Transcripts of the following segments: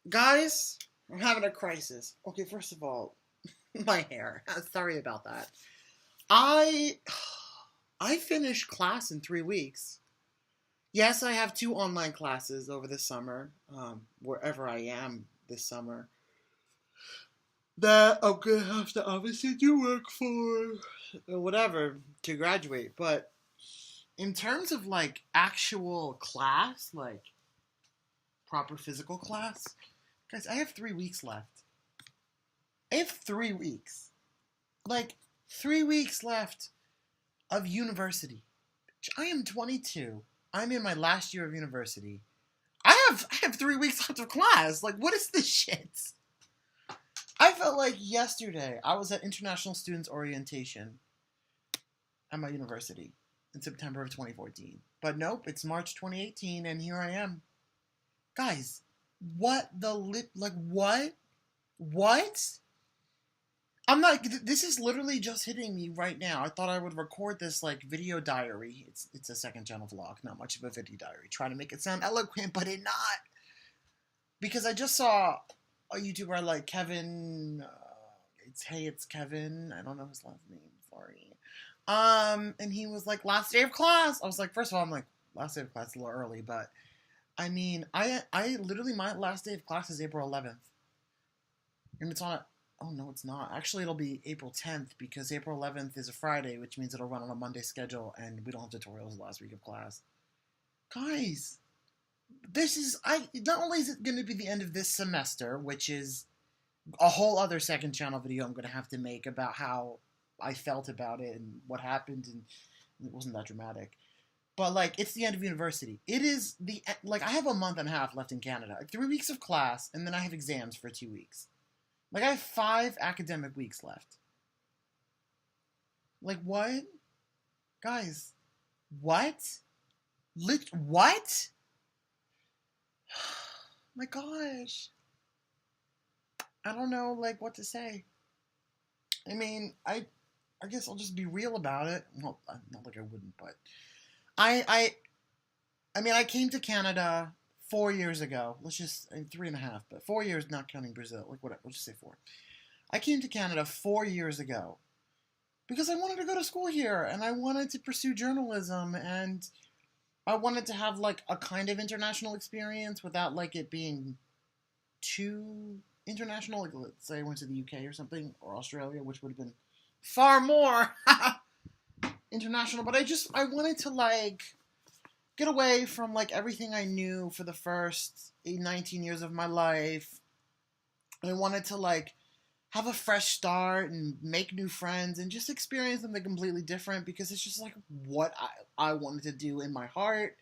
Guys, I'm having a crisis. Okay, first of all, my hair. Sorry about that. I I finished class in 3 weeks. Yes, I have two online classes over the summer, wherever I am this summer. That I'm gonna have to obviously do work for, or whatever, to graduate. But in terms of like actual class, like proper physical class, guys, I have 3 weeks left. I have 3 weeks. Like 3 weeks left of university. I am 22. I'm in my last year of university. I have 3 weeks left of class. Like, what is this shit? I felt like yesterday I was at International Students Orientation at my university in September of 2014. But nope, it's March 2018, and here I am. Guys, what the lip? Like, what? What? I'm not. This is literally just hitting me right now. I thought I would record this like video diary. It's a second channel vlog, not much of a video diary. Trying to make it sound eloquent, but it not. Because I just saw a YouTuber I like, Kevin. It's Kevin. I don't know his last name. Sorry. And he was like, last day of class. I was like, first of all, I'm like, last day of class is a little early, but I mean, I literally my last day of class is April 11th, and it's on a. Oh, no, it's not. Actually, it'll be April 10th because April 11th is a Friday, which means it'll run on a Monday schedule, and we don't have tutorials the last week of class. Guys, not only is it going to be the end of this semester, which is a whole other second channel video I'm going to have to make about how I felt about it and what happened, and it wasn't that dramatic. But, like, it's the end of university. It is I have a month and a half left in Canada. 3 weeks of class, and then I have exams for 2 weeks. Like, I have 5 academic weeks left. Like, what? Guys, what? What? My gosh. I don't know, like, what to say. I mean, I guess I'll just be real about it. Well, not like I wouldn't, but I mean, I came to Canada 4 years ago. Let's just 3.5, but 4 years, not counting Brazil. Like, whatever. Let's just say 4. I came to Canada 4 years ago because I wanted to go to school here and I wanted to pursue journalism and I wanted to have like a kind of international experience without like it being too international. Like, let's say I went to the UK or something, or Australia, which would have been far more international. But I wanted to like get away from like everything I knew for the first 19 years of my life. I wanted to like have a fresh start and make new friends and just experience something completely different because it's just like what I wanted to do in my heart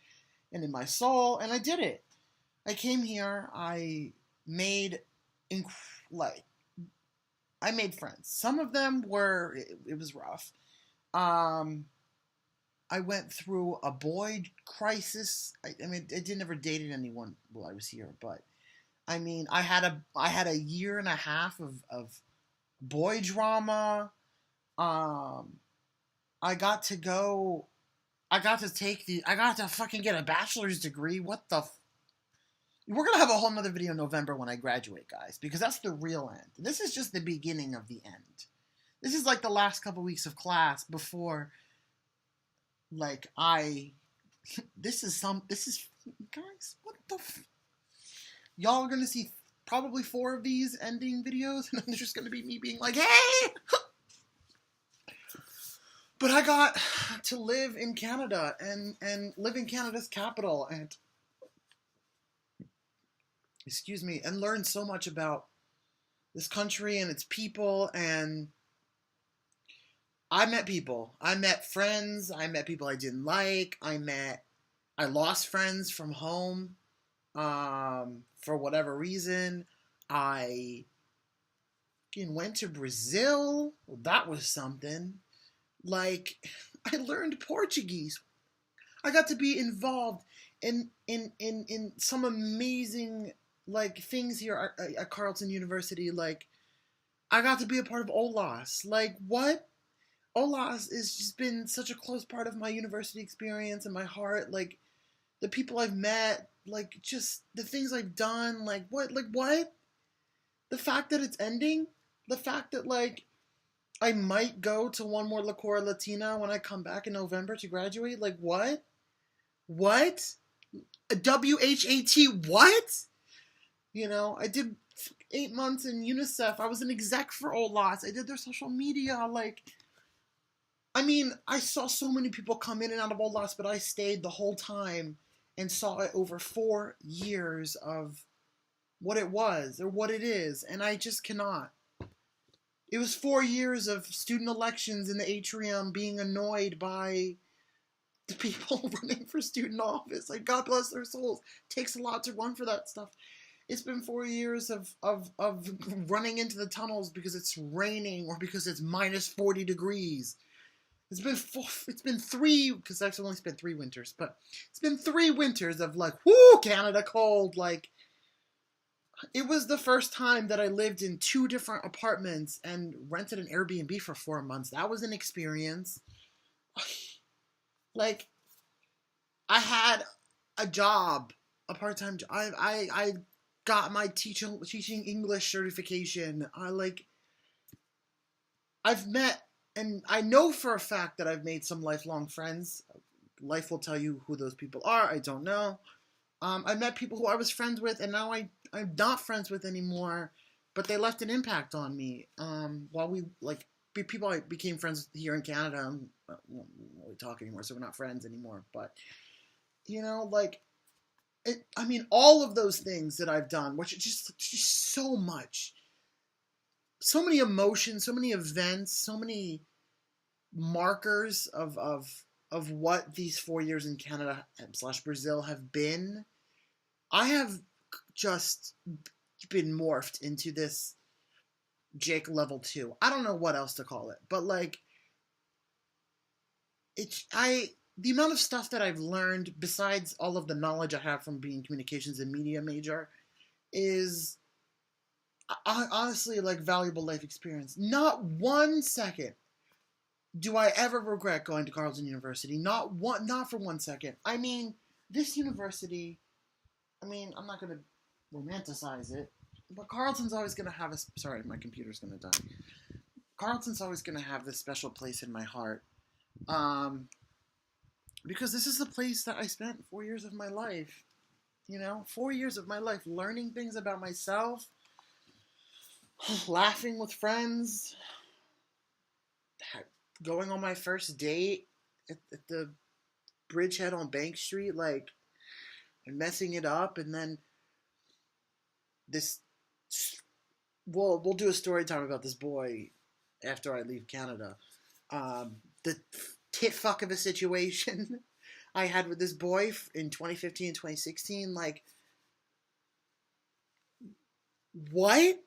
and in my soul, and I did it. I came here, I made like I made friends. Some of them were it was rough. I went through a boy crisis. I mean, I did never dated anyone while I was here, but I mean, I had a year and a half of boy drama. I got to go. I got to fucking get a bachelor's degree. What the? We're gonna have a whole nother video in November when I graduate, guys, because that's the real end. This is just the beginning of the end. This is like the last couple weeks of class before. Like this is guys. What the? Y'all are gonna see probably 4 of these ending videos, and then there's just gonna be me being like, "Hey!" But I got to live in Canada and live in Canada's capital and excuse me, and learn so much about this country and its people. And I met people. I met friends. I met people I didn't like. I lost friends from home. For whatever reason, I went to Brazil. Well, that was something. Like, I learned Portuguese. I got to be involved in some amazing like things here at Carleton University. Like, I got to be a part of OLAS. Like, what? OLAS has just been such a close part of my university experience and my heart. Like, the people I've met, like just the things I've done, like what, the fact that it's ending, the fact that like I might go to one more Liqueur Latina when I come back in November to graduate. Like what, WHAT, what? You know, I did 8 months in UNICEF. I was an exec for Old Lots. I did their social media. Like, I mean, I saw so many people come in and out of Old Lots, but I stayed the whole time and saw it over 4 years of what it was or what it is. And I just cannot. It was 4 years of student elections in the atrium, being annoyed by the people running for student office. Like, God bless their souls. It takes a lot to run for that stuff. It's been 4 years of running into the tunnels because it's raining or because it's minus 40 degrees. It's been three, because I've only spent 3 winters, but it's been 3 winters of like, whoo, Canada cold. Like, it was the first time that I lived in 2 different apartments and rented an Airbnb for 4 months. That was an experience. Like, I had a job, a part-time job. I got my teaching English certification. I've met, and I know for a fact that I've made some lifelong friends. Life will tell you who those people are. I don't know. I met people who I was friends with, and now I'm not friends with anymore, but they left an impact on me. While we, like, people I became friends with here in Canada, we don't really talk anymore, so we're not friends anymore. But, you know, like, I mean, all of those things that I've done, which is just so much. So many emotions, so many events, so many markers of what these 4 years in Canada / Brazil have been. I have just been morphed into this Jake level 2. I don't know what else to call it, but like, the amount of stuff that I've learned, besides all of the knowledge I have from being communications and media major, is honestly like valuable life experience. Not 1 second do I ever regret going to Carleton University. Not for 1 second. I mean, this university, I mean, I'm not going to romanticize it, but Carleton's always going to have a... Sorry, my computer's going to die. Carleton's always going to have this special place in my heart. Because this is the place that I spent 4 years of my life. You know, 4 years of my life learning things about myself, laughing with friends, going on my first date at the bridgehead on Bank Street, like, and messing it up, and then this... We'll do a story time about this boy after I leave Canada. The tit fuck of a situation I had with this boy in 2015 and 2016, like, what?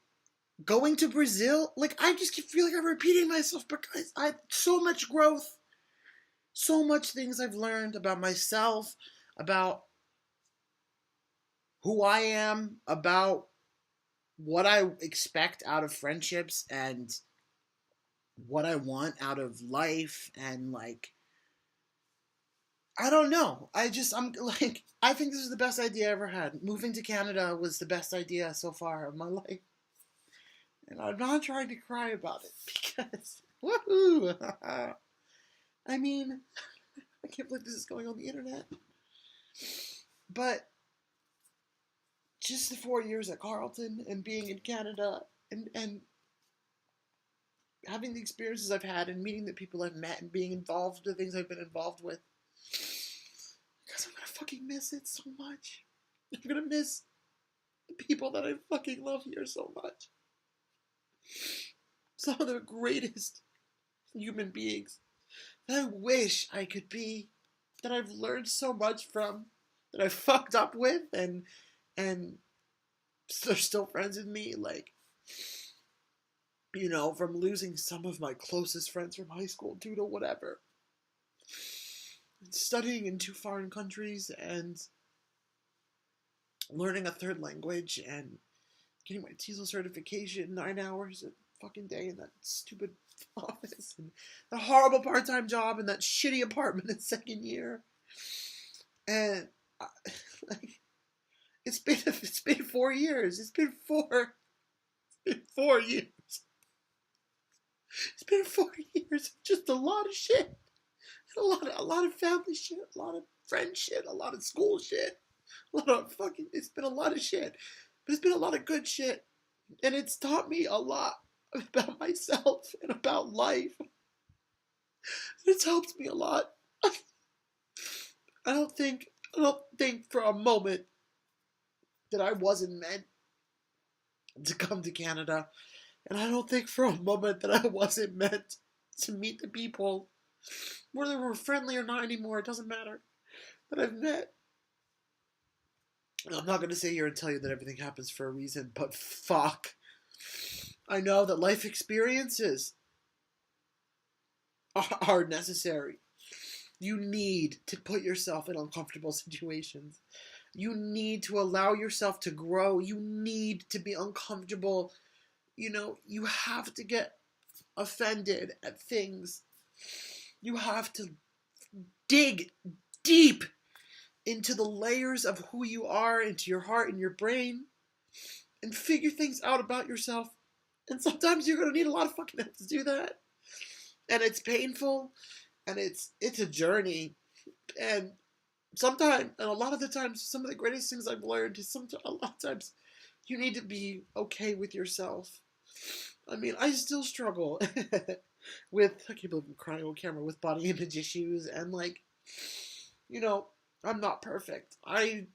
Going to Brazil? Like, I just feel like I'm repeating myself because I so much growth, so much things I've learned about myself, about who I am, about what I expect out of friendships and what I want out of life, and like, I don't know. I'm like, I think this is the best idea I ever had. Moving to Canada was the best idea so far of my life. And I'm not trying to cry about it because, woohoo! I mean, I can't believe this is going on the internet. But just the 4 years at Carleton and being in Canada and having the experiences I've had and meeting the people I've met and being involved in the things I've been involved with. Because I'm going to fucking miss it so much. I'm going to miss the people that I fucking love here so much. Some of the greatest human beings that I wish I could be, that I've learned so much from, that I fucked up with, and they're still friends with me, like, you know, from losing some of my closest friends from high school due to whatever. Studying in 2 foreign countries and learning a 3rd language and getting my TESOL certification 9 hours a fucking day in that stupid office, and the horrible part-time job in that shitty apartment in 2nd year. And like, It's been 4 years. It's been 4 years. It's been 4 years of just a lot of shit. A lot of family shit, a lot of friend shit, a lot of school shit, it's been a lot of shit. But it's been a lot of good shit. And it's taught me a lot about myself and about life. It's helped me a lot. I don't think for a moment that I wasn't meant to come to Canada. And I don't think for a moment that I wasn't meant to meet the people, whether we're friendly or not anymore, it doesn't matter, that I've met. And I'm not going to sit here and tell you that everything happens for a reason, but fuck. I know that life experiences are necessary. You need to put yourself in uncomfortable situations. You need to allow yourself to grow. You need to be uncomfortable. You have to get offended at things. You have to dig deep into the layers of who you are, into your heart and your brain, and figure things out about yourself. And sometimes you're going to need a lot of fucking help to do that. And it's painful, and it's a journey. And a lot of the times, some of the greatest things I've learned is a lot of times you need to be okay with yourself. I mean, I still struggle with, I can't believe I'm crying on camera, with body image issues, and I'm not perfect. I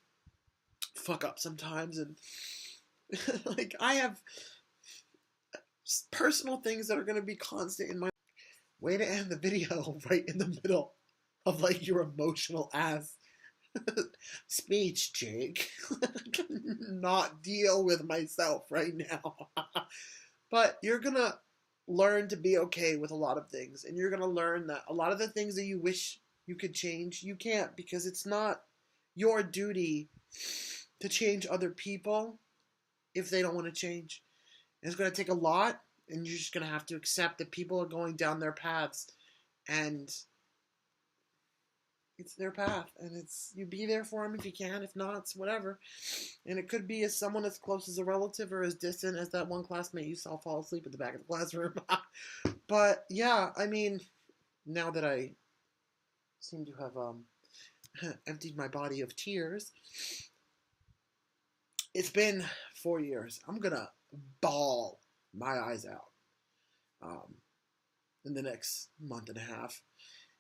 fuck up sometimes, and I have personal things that are going to be constant in my way to end the video right in the middle of your emotional ass speech, Jake. I cannot deal with myself right now. But you're going to learn to be okay with a lot of things, and you're going to learn that a lot of the things that you wish you could change, you can't, because it's not your duty to change other people if they don't want to change. And it's going to take a lot, and you're just going to have to accept that people are going down their paths, and it's their path, and you be there for them if you can. If not, it's whatever. And it could be as someone as close as a relative or as distant as that one classmate you saw fall asleep at the back of the classroom. But yeah, I mean, now that I seem to have emptied my body of tears, it's been 4 years. I'm gonna bawl my eyes out in the next month and a half.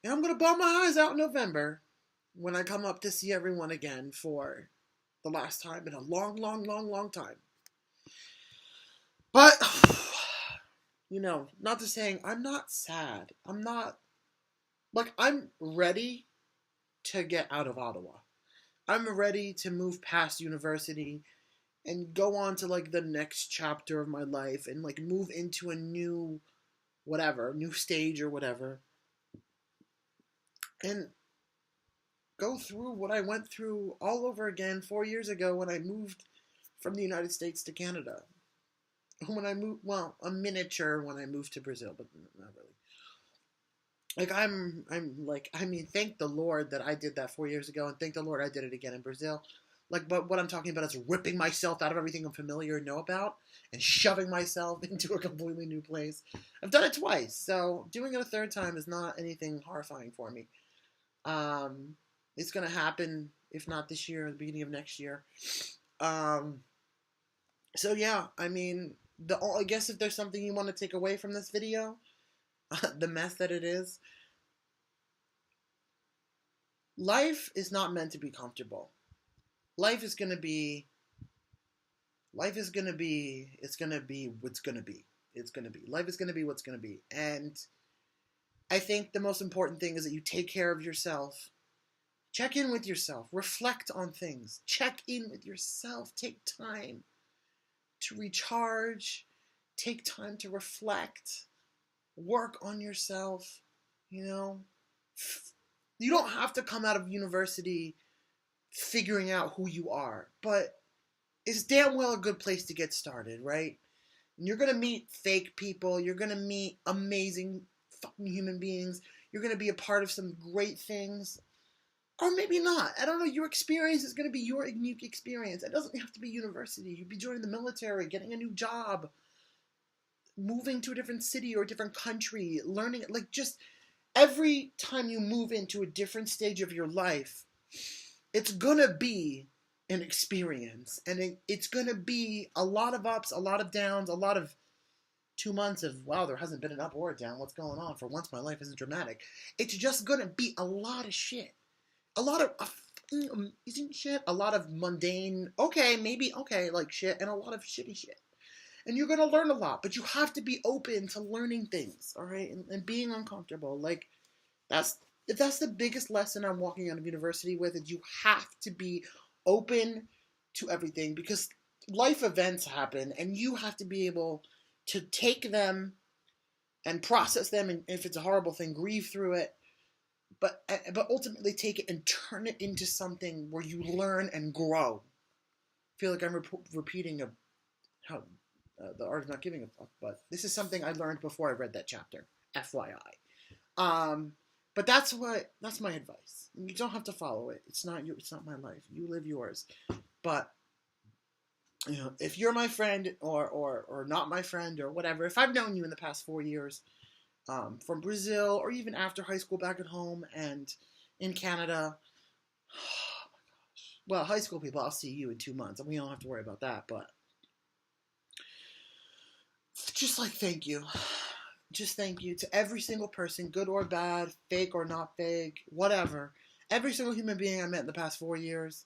And I'm going to bawl my eyes out in November when I come up to see everyone again for the last time in a long, long, long, long time. But, not to saying I'm not sad. I'm ready to get out of Ottawa. I'm ready to move past university and go on to the next chapter of my life and move into a new stage or whatever. And go through what I went through all over again 4 years ago when I moved from the United States to Canada. When I moved, a miniature when I moved to Brazil, but not really. Thank the Lord that I did that 4 years ago, and thank the Lord I did it again in Brazil. But what I'm talking about is ripping myself out of everything I'm familiar and know about, and shoving myself into a completely new place. I've done it twice, so doing it a third time is not anything horrifying for me. It's going to happen, if not this year, at the beginning of next year. So yeah, I mean, I guess if there's something you want to take away from this video, the mess that it is, life is not meant to be comfortable. Life is going to be what's going to be. Life is going to be what's going to be. And I think the most important thing is that you take care of yourself. Check in with yourself. Reflect on things. Check in with yourself. Take time to recharge. Take time to reflect. Work on yourself. You don't have to come out of university figuring out who you are, but it's damn well a good place to get started, right? And you're going to meet fake people. You're going to meet amazing fucking human beings. You're going to be a part of some great things. Or maybe not. I don't know. Your experience is going to be your unique experience. It doesn't have to be university. You'd be joining the military, getting a new job, moving to a different city or a different country, learning. Like, just every time you move into a different stage of your life, it's going to be an experience. And it's going to be a lot of ups, a lot of downs, a lot of 2 months of, wow, there hasn't been an up or a down. What's going on? For once, my life isn't dramatic. It's just going to be a lot of shit. A lot of isn't shit, a lot of mundane, okay, maybe, okay, like shit, and a lot of shitty shit. And you're gonna learn a lot, but you have to be open to learning things, all right, and being uncomfortable. Like, that's the biggest lesson I'm walking out of university with, is you have to be open to everything, because life events happen, and you have to be able to take them and process them, and if it's a horrible thing, grieve through it, but ultimately take it and turn it into something where you learn and grow. I feel like I'm repeating how the art of not giving a fuck, but this is something I learned before I read that chapter. FYI. But that's my advice. You don't have to follow it. It's not my life. You live yours. But if you're my friend or not my friend or whatever, if I've known you in the past 4 years, from Brazil, or even after high school back at home and in Canada. Oh my gosh. Well, high school people, I'll see you in 2 months, and we don't have to worry about that, but just like, thank you. Just thank you to every single person, good or bad, fake or not fake, whatever. Every single human being I met in the past 4 years,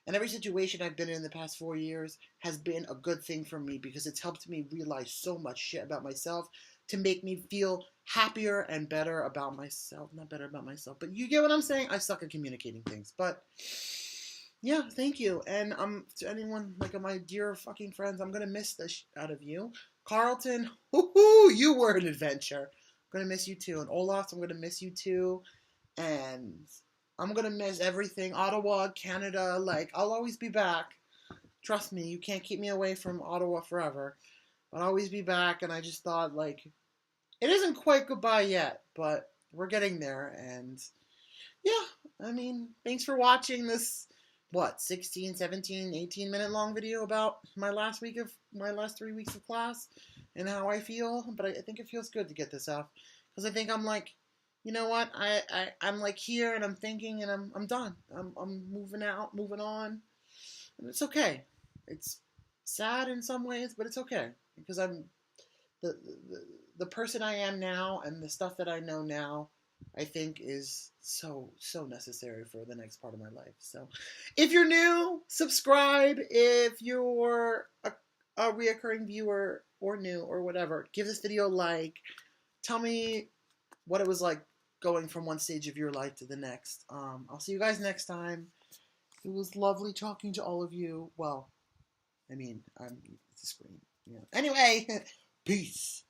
and every situation I've been in the past 4 years has been a good thing for me, because it's helped me realize so much shit about myself, to make me feel happier and better about myself. Not better about myself, but you get what I'm saying? I suck at communicating things. But yeah, thank you. And to anyone, like my dear fucking friends, I'm going to miss this out of you. Carlton, whoo, you were an adventure. I'm going to miss you too. And Olaf, I'm going to miss you too. And I'm going to miss everything. Ottawa, Canada, like, I'll always be back. Trust me, you can't keep me away from Ottawa forever. I'll always be back, and I just thought, like, it isn't quite goodbye yet, but we're getting there, and yeah, I mean, thanks for watching this, 16, 17, 18-minute long video about my last 3 weeks of class, and how I feel, but I think it feels good to get this out, because I think I'm like, you know what, I'm like here, and I'm thinking, and I'm done, I'm moving out, moving on, and it's okay. It's sad in some ways, but it's okay, because I'm the, the the person I am now, and the stuff that I know now, I think is so necessary for the next part of my life. So, if you're new, subscribe. If you're a reoccurring viewer or new or whatever, give this video a like. Tell me what it was like going from one stage of your life to the next. I'll see you guys next time. It was lovely talking to all of you. Well, I mean, it's a screen. Yeah. Anyway, peace.